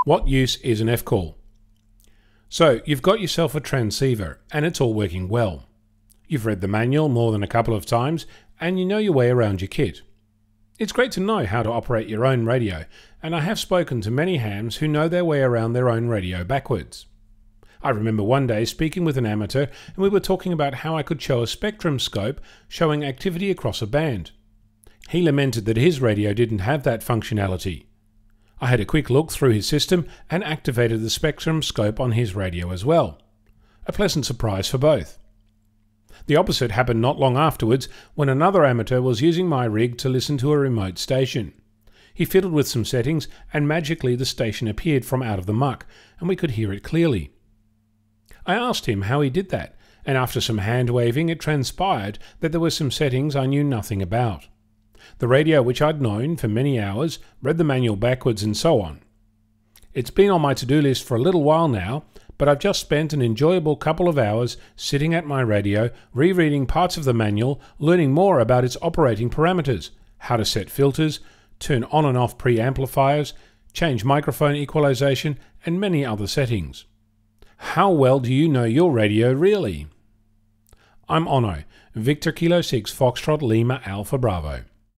What use is an F-call? So you've got yourself a transceiver and it's all working well. You've read the manual more than a couple of times and you know your way around your kit. It's great to know how to operate your own radio, and I have spoken to many hams who know their way around their own radio backwards. I remember one day speaking with an amateur and we were talking about how I could show a spectrum scope showing activity across a band. He lamented that his radio didn't have that functionality. I had a quick look through his system and activated the spectrum scope on his radio as well. A pleasant surprise for both. The opposite happened not long afterwards when another amateur was using my rig to listen to a remote station. He fiddled with some settings and magically the station appeared from out of the muck and we could hear it clearly. I asked him how he did that, and after some hand-waving it transpired that there were some settings I knew nothing about. The radio, which I'd known for many hours, read the manual backwards and so on. It's been on my to-do list for a little while now, but I've just spent an enjoyable couple of hours sitting at my radio, rereading parts of the manual, learning more about its operating parameters, how to set filters, turn on and off preamplifiers, change microphone equalization, and many other settings. How well do you know your radio really? I'm Onno, Victor Kilo 6 Foxtrot Lima Alpha Bravo.